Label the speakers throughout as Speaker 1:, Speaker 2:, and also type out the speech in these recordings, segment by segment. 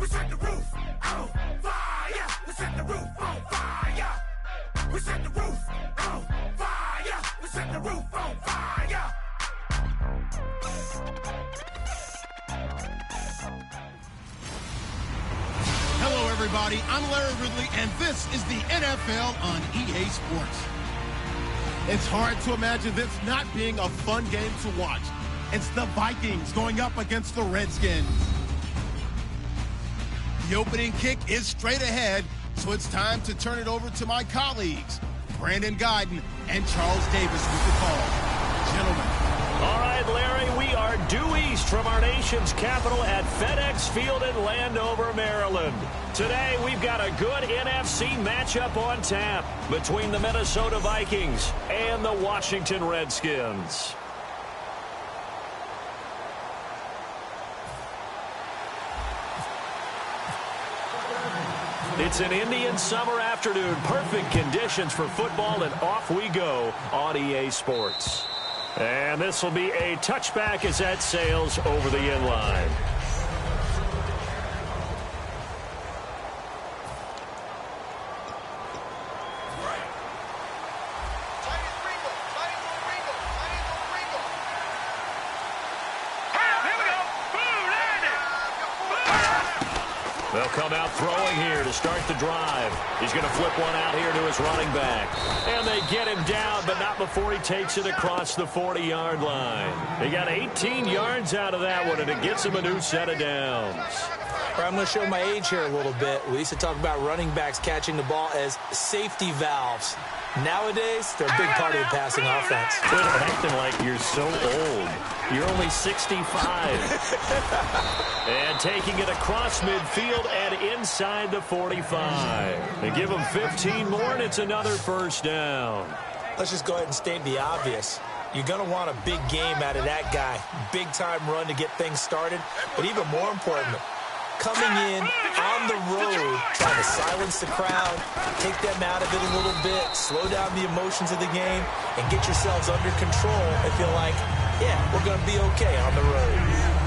Speaker 1: set the roof on fire. We set the roof on fire. We set the roof on fire. We set the roof on fire.
Speaker 2: Hello, everybody. I'm Larry Ridley, and this is the NFL on EA Sports. It's hard to imagine this not being a fun game to watch. It's the Vikings going up against the Redskins. The opening kick is straight ahead, so it's time to turn it over to my colleagues, Brandon Guyton and Charles Davis with the call. Gentlemen.
Speaker 3: All right, Larry, we are due east from our nation's capital at FedEx Field in Landover, Maryland. Today, we've got a good NFC matchup on tap between the Minnesota Vikings and the Washington Redskins. It's an Indian summer afternoon. Perfect conditions for football, and off we go on EA Sports. And this will be a touchback as that sails over the end line. They'll come out throwing here to start the drive. He's going to flip one out here to his running back. And they get him down, but not before he takes it across the 40-yard line. They got 18 yards out of that one, and it gets him a new set of downs.
Speaker 4: I'm going to show my age here a little bit. We used to talk about running backs catching the ball as safety valves. Nowadays, they're a big part of the passing offense.
Speaker 3: Quit acting like you're so old. You're only 65. And taking it across midfield and inside the 45. They give him 15 more, and it's another first down.
Speaker 4: Let's just go ahead and state the obvious. You're going to want a big game out of that guy. Big-time run to get things started. But even more important, coming in on the road, trying to silence the crowd, take them out of it a little bit, slow down the emotions of the game, and get yourselves under control and feel like, yeah, we're going to be okay on the road.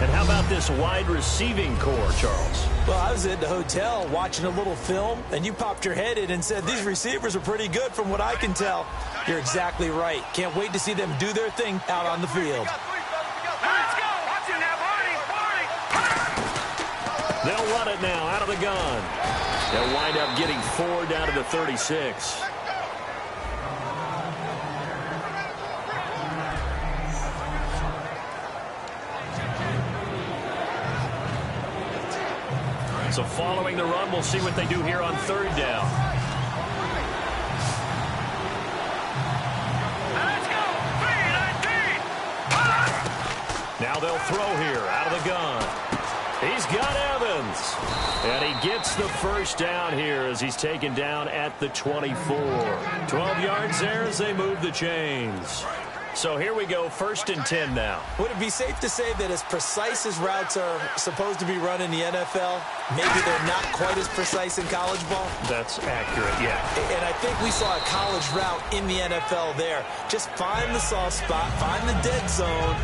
Speaker 3: And how about this wide receiving core, Charles?
Speaker 4: Well, I was at the hotel watching a little film, and you popped your head in and said, these receivers are pretty good from what I can tell. You're exactly right. Can't wait to see them do their thing out on the field.
Speaker 3: They'll run it now out of the gun. They'll wind up getting 4 down to the 36. So following the run, we'll see what they do here on third down. Now they'll throw here out of the gun. He's got Evans. And he gets the first down here as he's taken down at the 24. 12 yards there as they move the chains. So here we go, 1st and 10 now.
Speaker 4: Would it be safe to say that as precise as routes are supposed to be run in the NFL, maybe they're not quite as precise in college ball?
Speaker 3: That's accurate, yeah.
Speaker 4: And I think we saw a college route in the NFL there. Just find the soft spot, find the dead zone,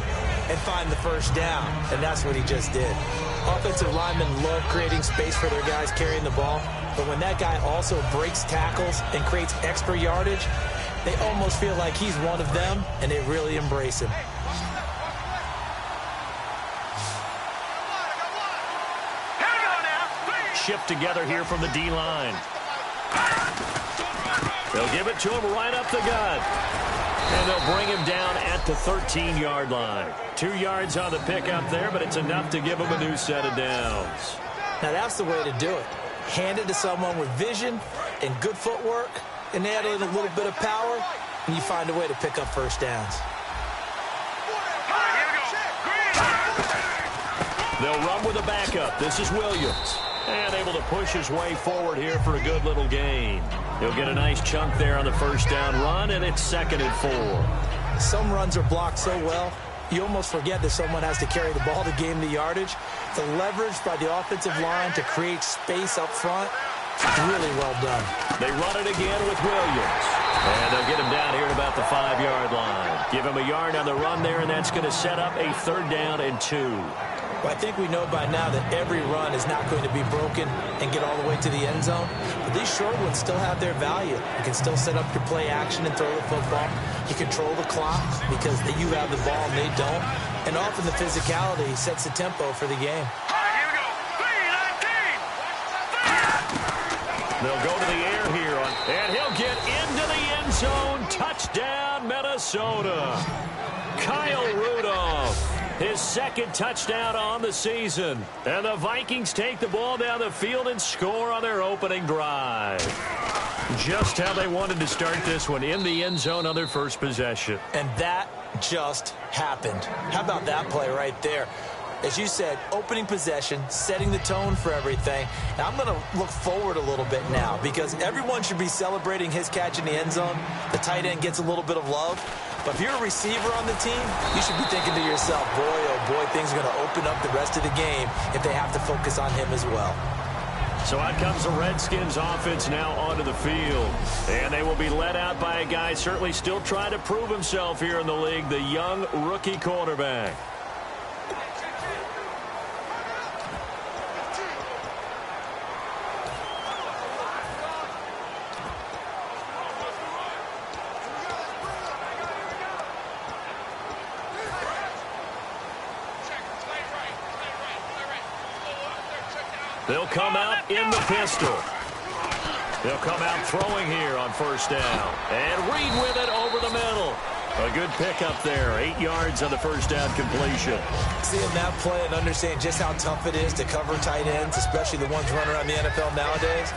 Speaker 4: and find the first down. And that's what he just did. Offensive linemen love creating space for their guys carrying the ball. But when that guy also breaks tackles and creates extra yardage, they almost feel like he's one of them, and they really embrace him.
Speaker 3: Shift together here from the D-line. They'll give it to him right up the gut. And they'll bring him down at the 13-yard line. 2 yards on the pickup there, but it's enough to give him a new set of downs.
Speaker 4: Now that's the way to do it. Hand it to someone with vision and good footwork, and add in a little bit of power, and you find a way to pick up first downs.
Speaker 3: They'll run with a backup. This is Williams. And able to push his way forward here for a good little gain. He'll get a nice chunk there on the first down run, and it's 2nd and 4.
Speaker 4: Some runs are blocked so well, you almost forget that someone has to carry the ball to gain the yardage. The leverage by the offensive line to create space up front Really well done.
Speaker 3: They run it again with Williams. And they'll get him down here at about the 5-yard line. Give him a yard on the run there, and that's going to set up a 3rd down and 2.
Speaker 4: Well, I think we know by now that every run is not going to be broken and get all the way to the end zone. But these short ones still have their value. You can still set up your play action and throw the football. You control the clock because you have the ball and they don't. And often the physicality sets the tempo for the game.
Speaker 3: They'll go to the air here, and he'll get into the end zone. Touchdown, Minnesota. Kyle Rudolph, his 2nd touchdown on the season. And the Vikings take the ball down the field and score on their opening drive. Just how they wanted to start this one, in the end zone on their first possession.
Speaker 4: And that just happened. How about that play right there? As you said, opening possession, setting the tone for everything. Now, I'm going to look forward a little bit now because everyone should be celebrating his catch in the end zone. The tight end gets a little bit of love. But if you're a receiver on the team, you should be thinking to yourself, boy, oh boy, things are going to open up the rest of the game if they have to focus on him as well.
Speaker 3: So out comes the Redskins offense now onto the field. And they will be led out by a guy certainly still trying to prove himself here in the league, the young rookie quarterback. They'll come out in the pistol. They'll come out throwing here on 1st down. And Reed with it over the middle. A good pickup there. 8 yards on the 1st down completion.
Speaker 4: Seeing that play and understanding just how tough it is to cover tight ends, especially the ones running around the NFL nowadays,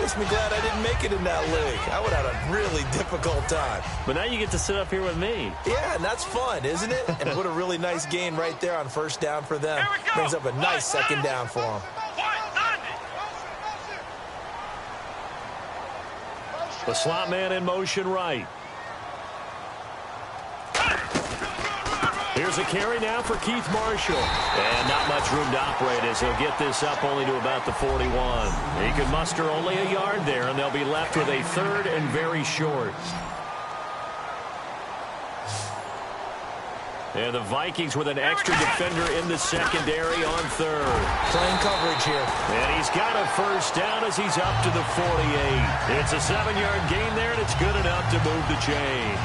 Speaker 4: makes me glad I didn't make it in that league. I would have had a really difficult time.
Speaker 3: But now you get to sit up here with me.
Speaker 4: Yeah, and that's fun, isn't it? And what a really nice gain right there on 1st down for them. Brings up a nice 2nd down for them.
Speaker 3: The slot man in motion right. Here's a carry now for Keith Marshall. And not much room to operate as he'll get this up only to about the 41. He can muster only a yard there, and they'll be left with a 3rd and very short. And the Vikings with an extra defender in the secondary on 3rd.
Speaker 4: Playing coverage here.
Speaker 3: And he's got a 1st down as he's up to the 48. It's a 7-yard gain there, and it's good enough to move the chains.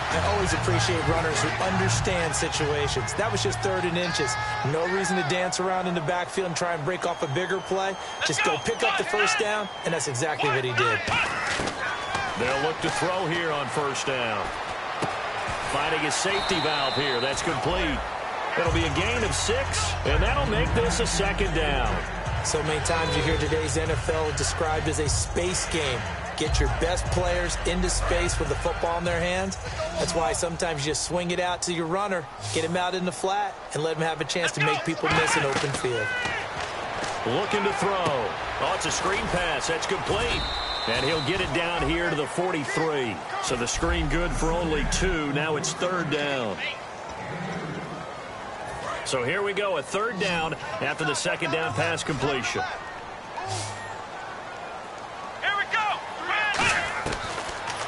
Speaker 4: I always appreciate runners who understand situations. That was just 3rd and inches. No reason to dance around in the backfield and try and break off a bigger play. Just go pick up the 1st down, and that's exactly what he did.
Speaker 3: They'll look to throw here on 1st down. Finding his safety valve here. That's complete. It'll be a gain of 6, and that'll make this a 2nd down.
Speaker 4: So many times you hear today's NFL described as a space game. Get your best players into space with the football in their hands. That's why sometimes you just swing it out to your runner, get him out in the flat, and let him have a chance to make people miss an open field.
Speaker 3: Looking to throw. Oh, it's a screen pass. That's complete. And he'll get it down here to the 43. So the screen good for only 2. Now it's 3rd down. So here we go, a 3rd down after the 2nd down pass completion.
Speaker 1: Here we go.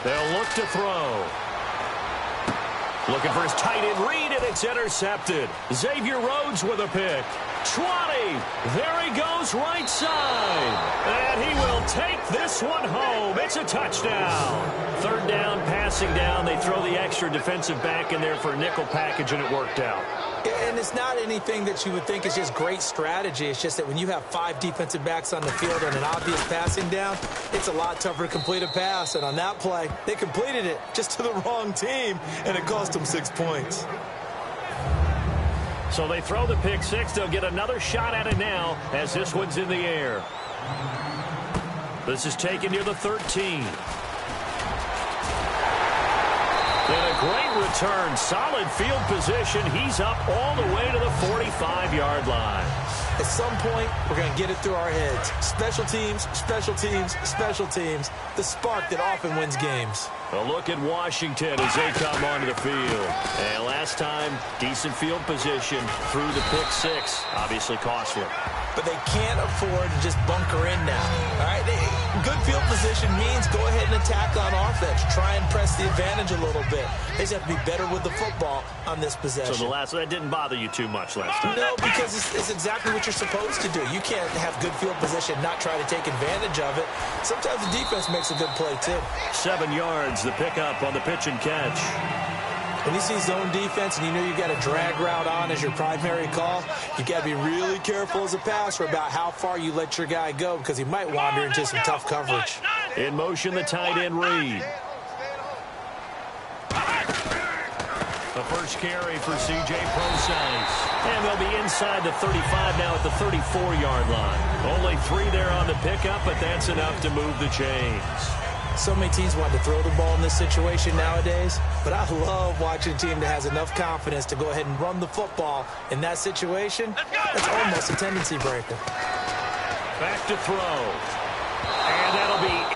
Speaker 3: They'll look to throw. Looking for his tight end Reed, and it's intercepted. Xavier Rhodes with a pick. 20. There he goes right side. And he will take this one home. It's a touchdown. 3rd down, passing down. They throw the extra defensive back in there for a nickel package, and it worked out.
Speaker 4: And it's not anything that you would think is just great strategy. It's just that when you have 5 defensive backs on the field on an obvious passing down, it's a lot tougher to complete a pass. And on that play, they completed it just to the wrong team, and it cost them 6 points.
Speaker 3: So they throw the pick 6. They'll get another shot at it now as this one's in the air. This is taken near the 13. And a great return. Solid field position. He's up all the way to the 45-yard line.
Speaker 4: At some point, we're going to get it through our heads. Special teams, special teams, special teams. The spark that often wins games.
Speaker 3: A look at Washington as they come onto the field. And last time, decent field position through the pick 6. Obviously costly.
Speaker 4: but they can't afford to just bunker in now. All right, good field position means go ahead and attack on offense. Try and press the advantage a little bit. They just have to be better with the football on this possession.
Speaker 3: So that didn't bother you too much last time?
Speaker 4: No, because it's exactly what you're supposed to do. You can't have good field position, not try to take advantage of it. Sometimes the defense makes a good play, too.
Speaker 3: 7 yards, the pickup on the pitch and catch.
Speaker 4: When you see zone defense and you know you got a drag route on as your primary call, you got to be really careful as a passer about how far you let your guy go because he might wander into some tough coverage.
Speaker 3: In motion, the tight end Reed. The first carry for C.J. Prosise. And they'll be inside the 35 now at the 34-yard line. Only 3 there on the pickup, but that's enough to move the chains.
Speaker 4: So many teams want to throw the ball in this situation nowadays, but I love watching a team that has enough confidence to go ahead and run the football in that situation. That's almost a tendency breaker.
Speaker 3: Back to throw. And that'll be...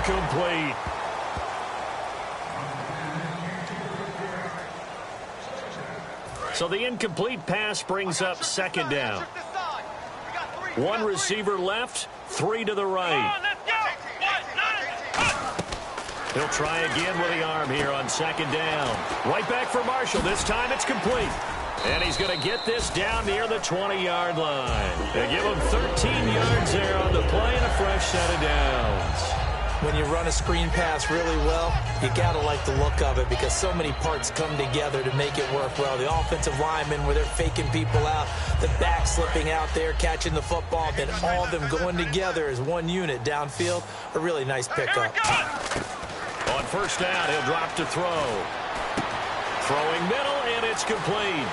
Speaker 3: Incomplete. So the incomplete pass brings up second down. 1 receiver left, 3 to the right. He'll try again with the arm here on second down. Right back for Marshall. This time it's complete. And he's going to get this down near the 20-yard line. They give him 13 yards there on the play and a fresh set of downs.
Speaker 4: When you run a screen pass really well, you got to like the look of it because so many parts come together to make it work well. The offensive linemen, where they're faking people out, the back slipping out there, catching the football, then all of them going together as one unit downfield. A really nice pickup.
Speaker 3: On first down, he'll drop to throw. Throwing middle, and it's complete.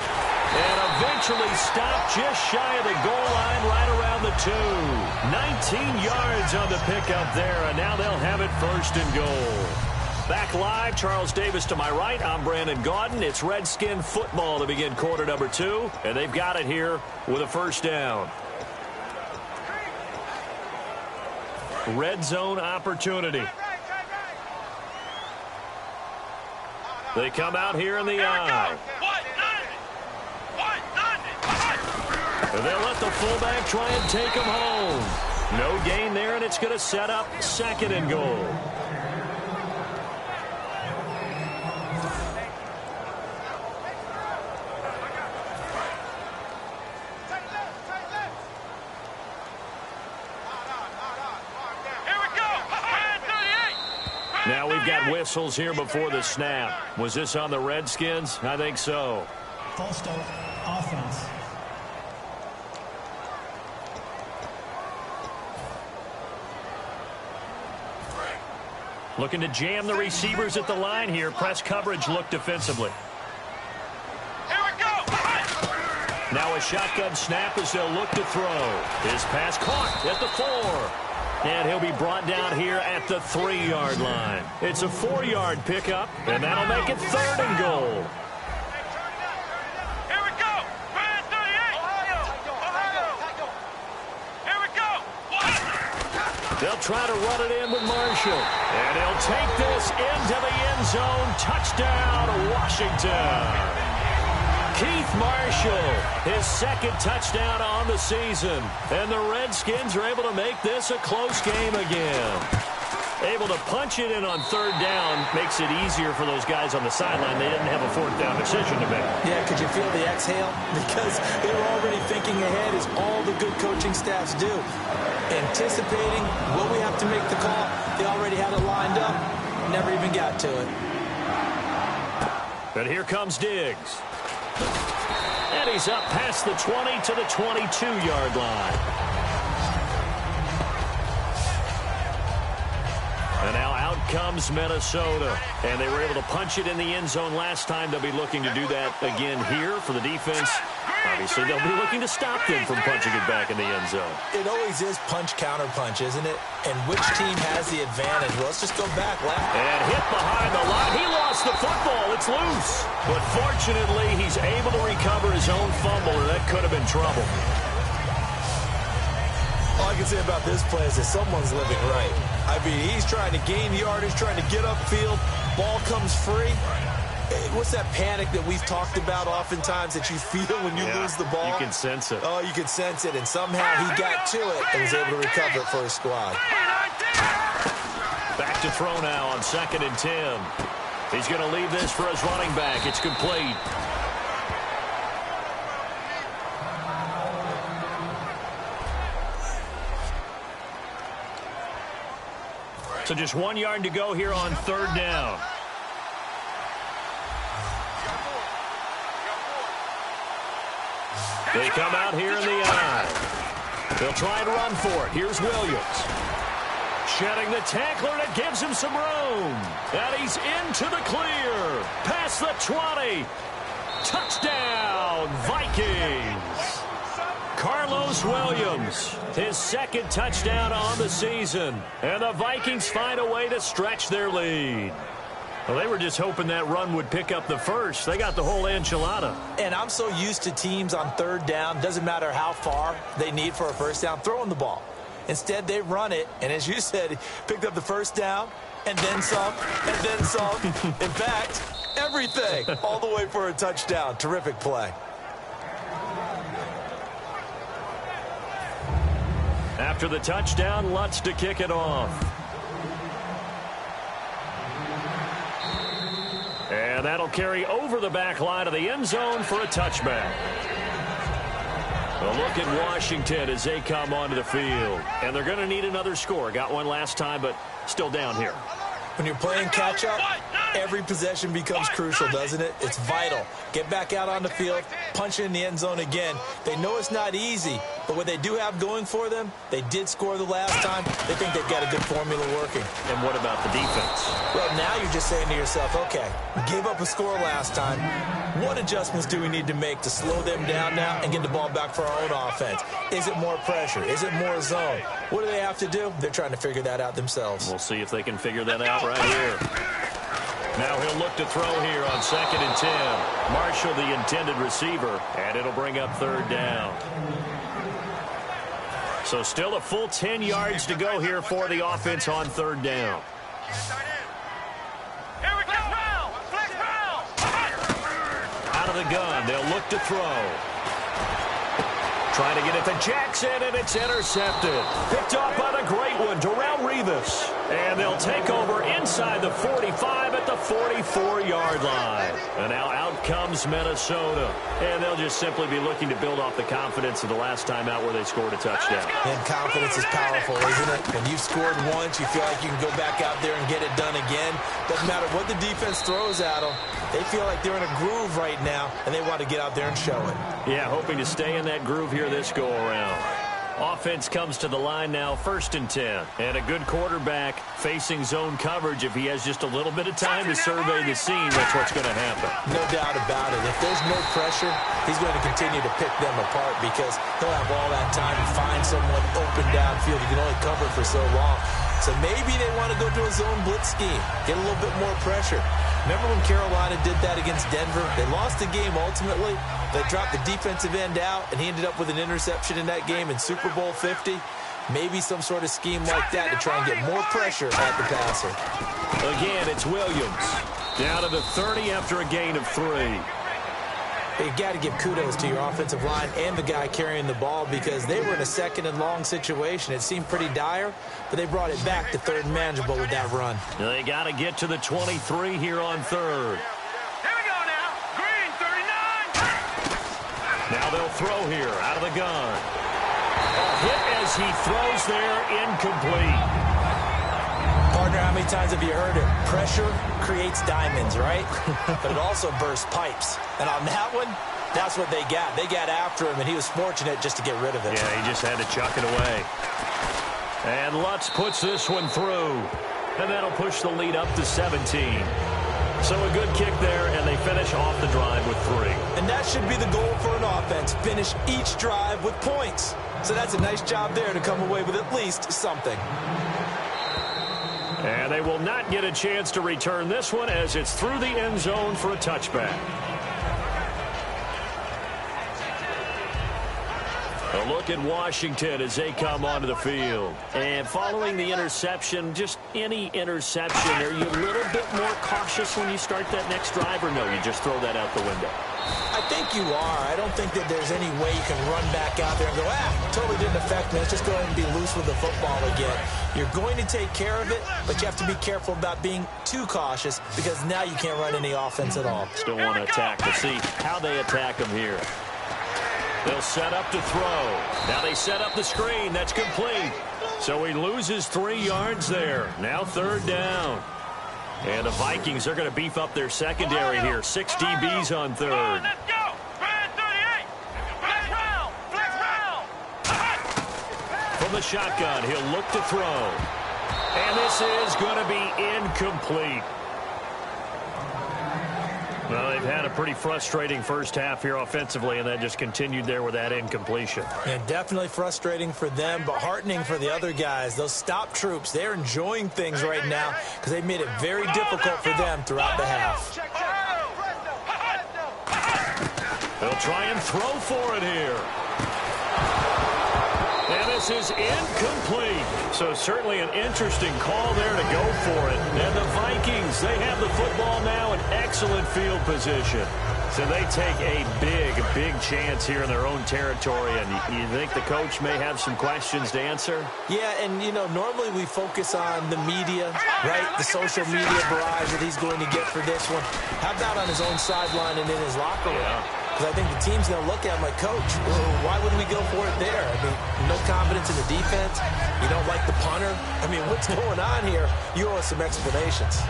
Speaker 3: And eventually stopped just shy of the goal line right around the 2. 19 yards on the pickup there, and now they'll have it first and goal. Back live, Charles Davis to my right. I'm Brandon Gaudin. It's Redskin football to begin quarter number 2, and they've got it here with a first down. Red zone opportunity. They come out here in the eye. And they'll let the fullback try and take him home. No gain there, and it's going to set up second and goal. Now we've got whistles here before the snap. Was this on the Redskins? I think so.
Speaker 5: False start, offense.
Speaker 3: Looking to jam the receivers at the line here. Press coverage look defensively.
Speaker 1: Here we go.
Speaker 3: Now a shotgun snap as they'll look to throw. His pass caught at the 4. And he'll be brought down here at the 3-yard line. It's a 4-yard pickup, and that'll make it third and goal.
Speaker 1: Here we go. 38. Ohio. Here we go.
Speaker 3: They'll try to run it in with Marshall. And he'll take this into the end zone. Touchdown, Washington. Keith Marshall, his second touchdown on the season. And the Redskins are able to make this a close game again. Able to punch it in on third down makes it easier for those guys on the sideline. They didn't have a fourth down decision to make.
Speaker 4: Yeah, could you feel the exhale? Because they were already thinking ahead, as all the good coaching staffs do. Anticipating, will we have to make the call? They already had it lined up. Never even got to it.
Speaker 3: But here comes Diggs. And he's up past the 20 to the 22-yard line. And now out comes Minnesota. And they were able to punch it in the end zone last time. They'll be looking to do that again here for the defense. Obviously, they'll be looking to stop them from punching it back in the end zone.
Speaker 4: It always is punch-counter-punch, isn't it? And which team has the advantage? Well, let's just go back left.
Speaker 3: And hit behind the line. He lost the football. It's loose. But fortunately, he's able to recover his own fumble, and that could have been trouble.
Speaker 4: All I can say about this play is that someone's living right. I mean, he's trying to gain yardage, trying to get upfield. Ball comes free. What's that panic that we've talked about oftentimes that you feel when you lose the ball?
Speaker 3: You can sense it.
Speaker 4: Oh, you can sense it, and somehow he got to it and was able to recover it for his squad.
Speaker 3: Back to throw now on 2nd and 10. He's going to leave this for his running back. It's complete. So just 1 yard to go here on third down. They come out here in the eye. They'll try and run for it. Here's Williams. Shedding the tackler, and it gives him some room. And he's into the clear. Past the 20. Touchdown, Vikings. Carlos Williams, his second touchdown on the season. And the Vikings find a way to stretch their lead. Well, they were just hoping that run would pick up the first. They got the whole enchilada.
Speaker 4: And I'm so used to teams on third down, doesn't matter how far they need for a first down, throwing the ball. Instead, they run it, and as you said, picked up the first down, and then some, and then some. In fact, everything, all the way for a touchdown. Terrific play.
Speaker 3: After the touchdown, Lutz to kick it off. And that'll carry over the back line of the end zone for a touchback. A look at Washington as they come onto the field. And they're going to need another score. Got one last time, but still down here.
Speaker 4: When you're playing catch-up, every possession becomes crucial, doesn't it? It's vital. Get back out on the field, punch it in the end zone again. They know it's not easy, but what they do have going for them, they did score the last time. They think they've got a good formula working.
Speaker 3: And what about the defense?
Speaker 4: Well, now you're just saying to yourself, okay, we gave up a score last time. What adjustments do we need to make to slow them down now and get the ball back for our own offense? Is it more pressure? Is it more zone? What do they have to do? They're trying to figure that out themselves.
Speaker 3: We'll see if they can figure that out right here. Now he'll look to throw here on 2nd and 10. Marshall, the intended receiver, and it'll bring up 3rd down. So still a full 10 yards to go here for the offense on 3rd down.
Speaker 1: Here we go.
Speaker 3: Out of the gun, they'll look to throw. Trying to get it to Jackson, and it's intercepted. Picked off by the great one, Darrelle Revis. And they'll take over inside the 45 at the 44-yard line. And now out comes Minnesota. And they'll just simply be looking to build off the confidence of the last time out where they scored a touchdown.
Speaker 4: And confidence is powerful, isn't it? When you've scored once, you feel like you can go back out there and get it done again. Doesn't matter what the defense throws at them. They feel like they're in a groove right now, and they want to get out there and show it.
Speaker 3: Yeah, hoping to stay in that groove here this go-around. Offense comes to the line now, 1st and 10. And a good quarterback facing zone coverage. If he has just a little bit of time to survey the scene, that's what's going to happen.
Speaker 4: No doubt about it. If there's no pressure, he's going to continue to pick them apart because he'll have all that time to find someone open downfield. You can only cover for so long. So maybe they want to go to a zone blitz scheme, get a little bit more pressure. Remember when Carolina did that against Denver? They lost the game ultimately. They dropped the defensive end out, and he ended up with an interception in that game in Super Bowl 50. Maybe some sort of scheme like that to try and get more pressure at the passer.
Speaker 3: Again, it's Williams. Down to the 30 after a gain of 3.
Speaker 4: You got to give kudos to your offensive line and the guy carrying the ball because they were in a 2nd and long situation. It seemed pretty dire, but they brought it back to 3rd and manageable with that run.
Speaker 3: They got to get to the 23 here on 3rd.
Speaker 1: Here we go now. Green 39.
Speaker 3: Now they'll throw here out of the gun. A hit as he throws there, incomplete.
Speaker 4: Partner, how many times have you heard it? Pressure creates diamonds, right? But it also bursts pipes. And on that one, that's what they got. They got after him, and he was fortunate just to get rid of it.
Speaker 3: Yeah, he just had to chuck it away. And Lutz puts this one through. And that'll push the lead up to 17. So a good kick there, and they finish off the drive with 3.
Speaker 4: And that should be the goal for an offense. Finish each drive with points. So that's a nice job there to come away with at least something.
Speaker 3: And they will not get a chance to return this one as it's through the end zone for a touchback. A look at Washington as they come onto the field. And following the interception, just any interception, are you a little bit more cautious when you start that next drive, or no, you just throw that out the window?
Speaker 4: I think you are. I don't think that there's any way you can run back out there and go, totally didn't affect me. Let's just go ahead and be loose with the football again. You're going to take care of it, but you have to be careful about being too cautious because now you can't run any offense at all.
Speaker 3: Still want to attack. We'll see how they attack them here. They'll set up to throw. Now they set up the screen. That's complete. So he loses 3 yards there. Now 3rd down. And the Vikings are going to beef up their secondary here. 6 DBs on 3rd.
Speaker 1: Let's go. Brand 38. Flex round. Flex round.
Speaker 3: From the shotgun, he'll look to throw. And this is going to be incomplete. Well, they've had a pretty frustrating first half here offensively, and that just continued there with that incompletion.
Speaker 4: And definitely frustrating for them, but heartening for the other guys. Those stop troops, they're enjoying things right now because they made it very difficult for them throughout the half.
Speaker 3: They'll try and throw for it here. And this is incomplete. So certainly an interesting call there to go for it. And the Vikings, they have the football now in excellent field position. So they take a big chance here in their own territory. And you think the coach may have some questions to answer?
Speaker 4: Yeah, and, you know, normally we focus on the media, right? The social media barrage that he's going to get for this one. How about on his own sideline and in his locker room?
Speaker 3: Yeah.
Speaker 4: Because I think the team's going to look at him like, Coach, why wouldn't we go for it there? I mean, no confidence in the defense. You don't like the punter. I mean, what's going on here? You owe us some explanations.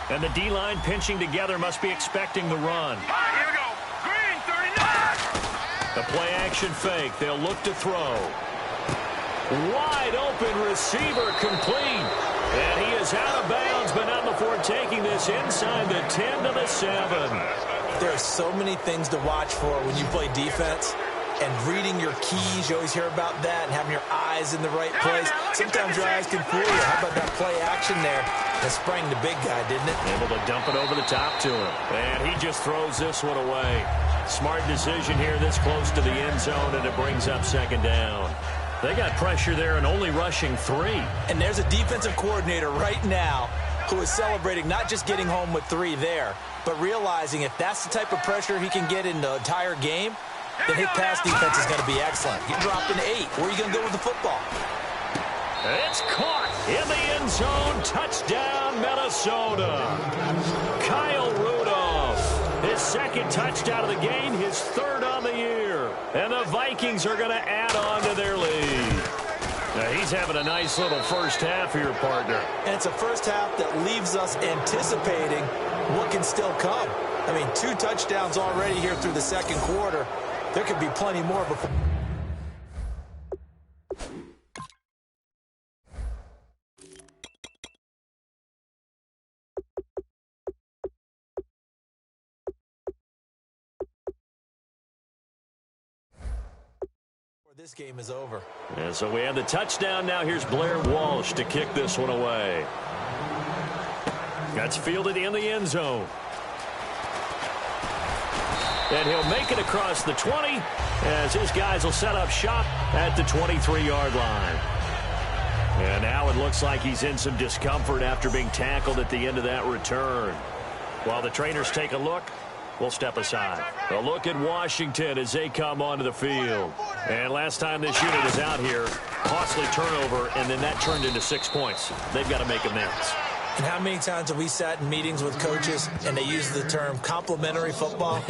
Speaker 3: And the D-line pinching together must be expecting the run.
Speaker 1: Here we go. Green, 39.
Speaker 3: The play action fake. They'll look to throw. Wide open receiver complete. And he is out of bounds, but not before taking this inside the 10 to the 7.
Speaker 4: There are so many things to watch for when you play defense. And reading your keys, you always hear about that, and having your eyes in the right place. Sometimes your eyes can fool you. How about that play action there? That sprang the big guy, didn't it?
Speaker 3: Able to dump it over the top to him. And he just throws this one away. Smart decision here this close to the end zone, and it brings up second down. They got pressure there and only rushing 3.
Speaker 4: And there's a defensive coordinator right now who is celebrating not just getting home with 3 there, but realizing if that's the type of pressure he can get in the entire game, then his pass defense is going to be excellent. He dropped an 8. Where are you going to go with the football?
Speaker 3: It's caught in the end zone. Touchdown, Minnesota. Kyle Rudolph. His second touchdown of the game, his 3rd on the year. And the Vikings are going to add on to their lead. Now, he's having a nice little first half here, partner.
Speaker 4: And it's a first half that leaves us anticipating what can still come. I mean, 2 touchdowns already here through the second quarter. There could be plenty more before. This game is over.
Speaker 3: And so we have the touchdown. Now here's Blair Walsh to kick this one away. That's fielded in the end zone. And he'll make it across the 20 as his guys will set up shop at the 23-yard line. And now it looks like he's in some discomfort after being tackled at the end of that return. While the trainers take a look, we'll step aside. A look at Washington as they come onto the field. And last time this unit was out here, costly turnover, and then that turned into 6 points. They've got to make amends.
Speaker 4: And how many times have we sat in meetings with coaches and they use the term complementary football?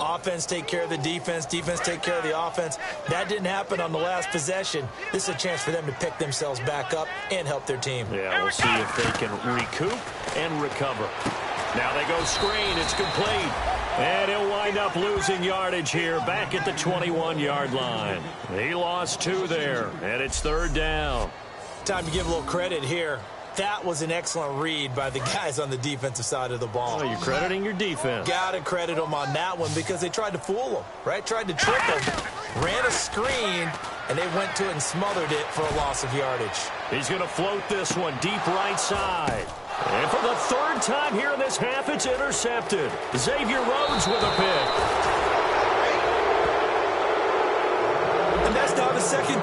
Speaker 4: Offense take care of the defense, defense take care of the offense. That didn't happen on the last possession. This is a chance for them to pick themselves back up and help their team.
Speaker 3: Yeah, we'll see if they can recoup and recover. Now they go screen. It's complete. And he'll wind up losing yardage here back at the 21-yard line. He lost 2 there, and it's 3rd down.
Speaker 4: Time to give a little credit here. That was an excellent read by the guys on the defensive side of the ball.
Speaker 3: Oh, you're crediting your defense.
Speaker 4: Got to credit them on that one because they tried to fool them, right? Tried to trick them, ran a screen, and they went to it and smothered it for a loss of yardage.
Speaker 3: He's going to float this one deep right side. And for the 3rd time here in this half, it's intercepted. Xavier Rhodes with a pick.
Speaker 4: And that's now the second